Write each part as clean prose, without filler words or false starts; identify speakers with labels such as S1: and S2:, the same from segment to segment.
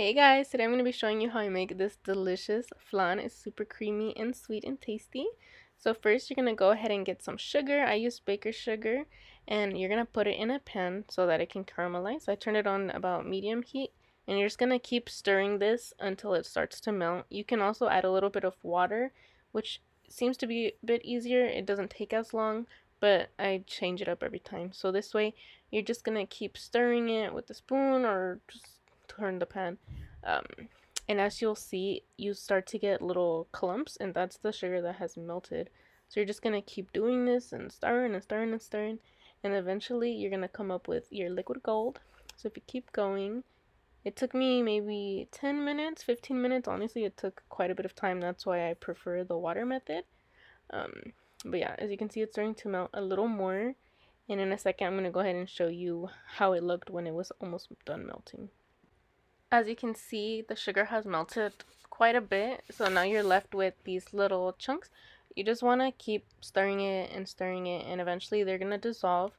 S1: Hey guys, today I'm going to be showing you how I make this delicious flan. It's super creamy and sweet and tasty. So first you're going to go ahead and get some sugar. I use baker's sugar, and you're going to put it in a pan so that it can caramelize. So I turn it on about medium heat, and you're just going to keep stirring this until it starts to melt. You can also add a little bit of water, which seems to be a bit easier. It doesn't take as long, but I change it up every time. So this way you're just going to keep stirring it with a spoon or just turn the pan. um, and as you'll see, you start to get little clumps, and that's the sugar that has melted. So you're just gonna keep doing this and stirring and stirring and stirring, and eventually you're gonna come up with your liquid gold. So if you keep going, it took me maybe 10 minutes, 15 minutes. Honestly, it took quite a bit of time. That's why I prefer the water method. Um, but yeah, as you can see, it's starting to melt a little more. And in a second, I'm gonna go ahead and show you how it looked when it was almost done melting. As you can see, the sugar has melted quite a bit, so now you're left with these little chunks. You just want to keep stirring it, and eventually they're going to dissolve.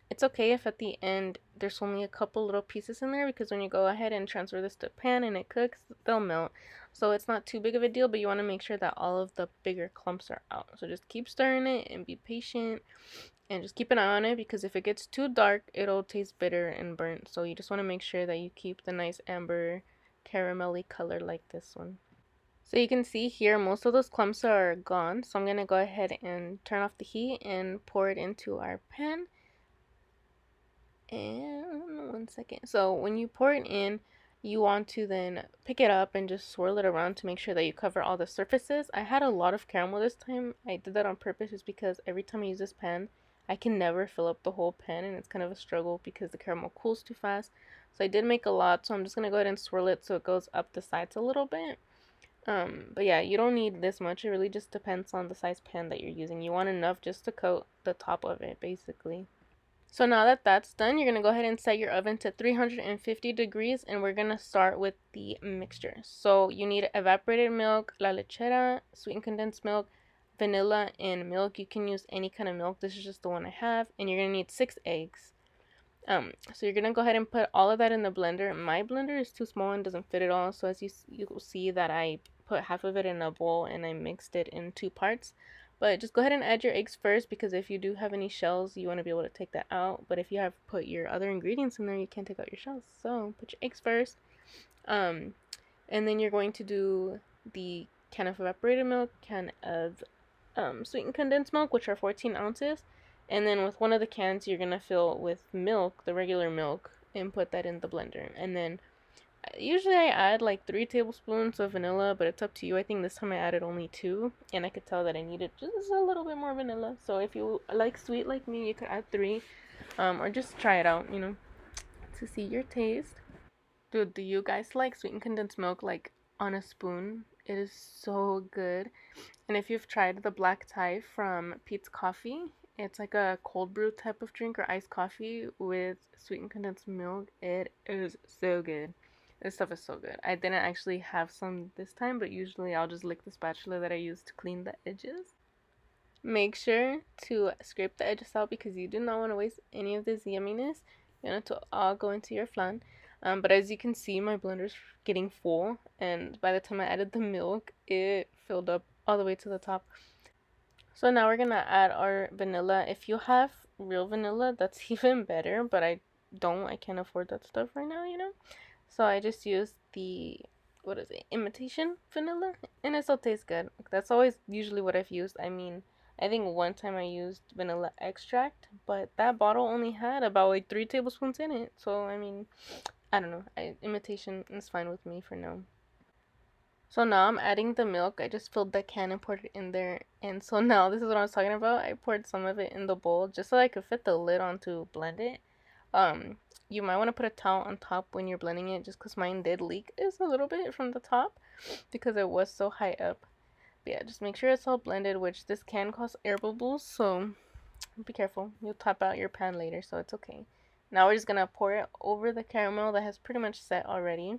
S1: It's okay if at the end there's only a couple little pieces in there, because when you go ahead and transfer this to a pan and it cooks, they'll melt. So it's not too big of a deal, but you want to make sure that all of the bigger clumps are out. So just keep stirring it and be patient. And just keep an eye on it, because if it gets too dark, it'll taste bitter and burnt. So you just want to make sure that you keep the nice amber caramelly color like this one. So you can see here, most of those clumps are gone. So I'm going to go ahead and turn off the heat and pour it into our pan. And one second. So when you pour it in, you want to then pick it up and just swirl it around to make sure that you cover all the surfaces. I had a lot of caramel this time. I did that on purpose just because every time I use this pan, I can never fill up the whole pan, and it's kind of a struggle because the caramel cools too fast. So I did make a lot, so I'm just going to go ahead and swirl it so it goes up the sides a little bit. But yeah, you don't need this much. It really just depends on the size pan that you're using. You want enough just to coat the top of it, basically. So now that that's done, you're going to go ahead and set your oven to 350 degrees, and we're going to start with the mixture. So you need evaporated milk, la lechera, sweetened condensed milk, vanilla, and milk. You can use any kind of milk. This is just the one I have. And you're going to need 6 eggs. So you're going to go ahead and put all of that in the blender. My blender is too small and doesn't fit it all. So as you will see that I put half of it in a bowl and I mixed it in 2 parts. But just go ahead and add your eggs first, because if you do have any shells, you want to be able to take that out. But if you have put your other ingredients in there, you can't take out your shells. So put your eggs first. And then you're going to do the can of evaporated milk, can of sweetened condensed milk, which are 14 ounces. And then with one of the cans, you're going to fill with milk, the regular milk, and put that in the blender. And then usually I add like 3 tablespoons of vanilla, but it's up to you. I think this time I added only 2, and I could tell that I needed just a little bit more vanilla. So if you like sweet like me, you could add 3, or just try it out, to see your taste. Dude, do you guys like sweetened condensed milk like on a spoon? It is so good. And if you've tried the black tie from Pete's Coffee, it's like a cold brew type of drink or iced coffee with sweetened condensed milk. It is so good. This stuff is so good. I didn't actually have some this time, but usually I'll just lick the spatula that I use to clean the edges. Make sure to scrape the edges out, because you do not want to waste any of this yumminess. You want it to all go into your flan. But as you can see, my blender's getting full, and by the time I added the milk, it filled up all the way to the top. So now we're gonna add our vanilla. If you have real vanilla, that's even better, but I don't. I can't afford that stuff right now. So I just used the, what is it, imitation vanilla, and it still tastes good. That's always usually what I've used. I mean, I think one time I used vanilla extract, but that bottle only had about like 3 tablespoons in it. So I mean, I don't know. Imitation is fine with me for now. So now I'm adding the milk. I just filled the can and poured it in there. And so now this is what I was talking about. I poured some of it in the bowl just so I could fit the lid on to blend it. Um, you might want to put a towel on top when you're blending it, just because mine did leak just a little bit from the top because it was so high up. But yeah, just make sure it's all blended, which this can cause air bubbles, so be careful. You'll top out your pan later, so it's okay. Now we're just gonna pour it over the caramel that has pretty much set already.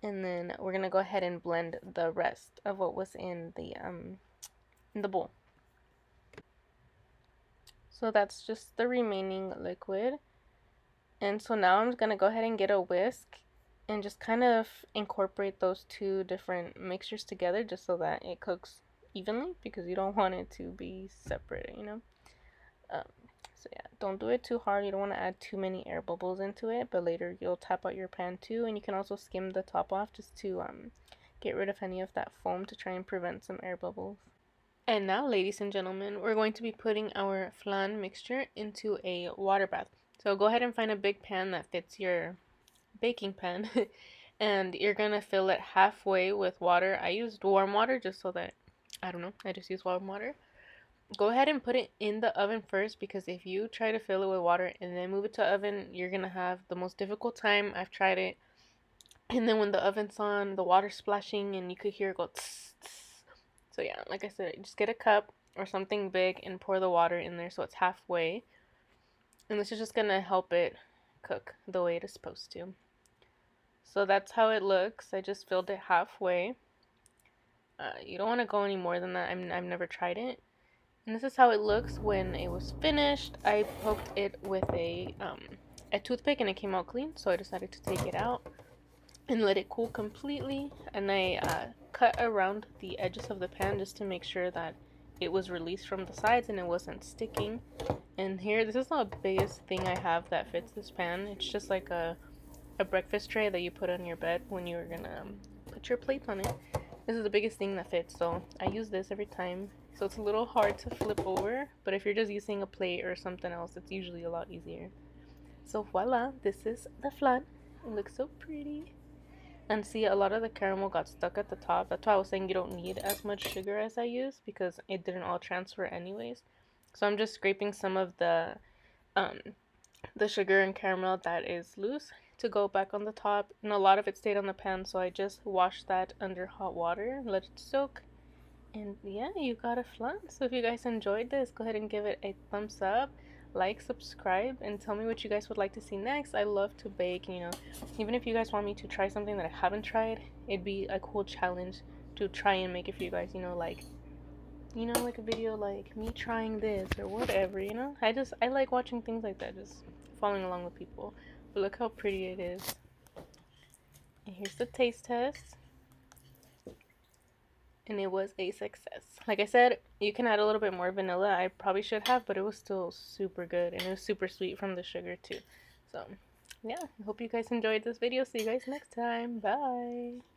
S1: And then we're gonna go ahead and blend the rest of what was in the bowl. So that's just the remaining liquid. And so now I'm gonna go ahead and get a whisk and just kind of incorporate those two different mixtures together just so that it cooks evenly, because you don't want it to be separate, you know. Um, so yeah, don't do it too hard. You don't want to add too many air bubbles into it, but later you'll tap out your pan too, and you can also skim the top off just to get rid of any of that foam to try and prevent some air bubbles. And now, ladies and gentlemen, we're going to be putting our flan mixture into a water bath. So go ahead and find a big pan that fits your baking pan, and you're gonna fill it halfway with water. I used warm water just so that, I don't know, I just use warm water. Go ahead and put it in the oven first, because if you try to fill it with water and then move it to oven, you're gonna have the most difficult time. I've tried it, and then when the oven's on, the water's splashing and you could hear it go tss, tss. So yeah, like I said, just get a cup or something big and pour the water in there so it's halfway, and this is just gonna help it cook the way it is supposed to. So that's how it looks. I just filled it halfway. You don't want to go any more than that. I've never tried it. And this is how it looks when it was finished. I poked it with a toothpick and it came out clean, so I decided to take it out and let it cool completely. And I cut around the edges of the pan just to make sure that it was released from the sides and it wasn't sticking. And here, this is the biggest thing I have that fits this pan. It's just like a breakfast tray that you put on your bed when you're gonna put your plates on it. This is the biggest thing that fits, so I use this every time. So it's a little hard to flip over, but if you're just using a plate or something else, it's usually a lot easier. So voila, this is the flan. It looks so pretty. And see, a lot of the caramel got stuck at the top. That's why I was saying you don't need as much sugar as I used, because it didn't all transfer anyways. So I'm just scraping some of um, the sugar and caramel that is loose to go back on the top, and a lot of it stayed on the pan, so I just washed that under hot water, let it soak, and yeah, you got a flan. So if you guys enjoyed this, go ahead and give it a thumbs up, like, subscribe, and tell me what you guys would like to see next. I love to bake, you know, even if you guys want me to try something that I haven't tried, it'd be a cool challenge to try and make it for you guys, like a video like me trying this or whatever, I like watching things like that, just following along with people. But look how pretty it is. And here's the taste test. And it was a success. Like I said, you can add a little bit more vanilla. I probably should have, but it was still super good. And it was super sweet from the sugar too. So, yeah. I hope you guys enjoyed this video. See you guys next time. Bye.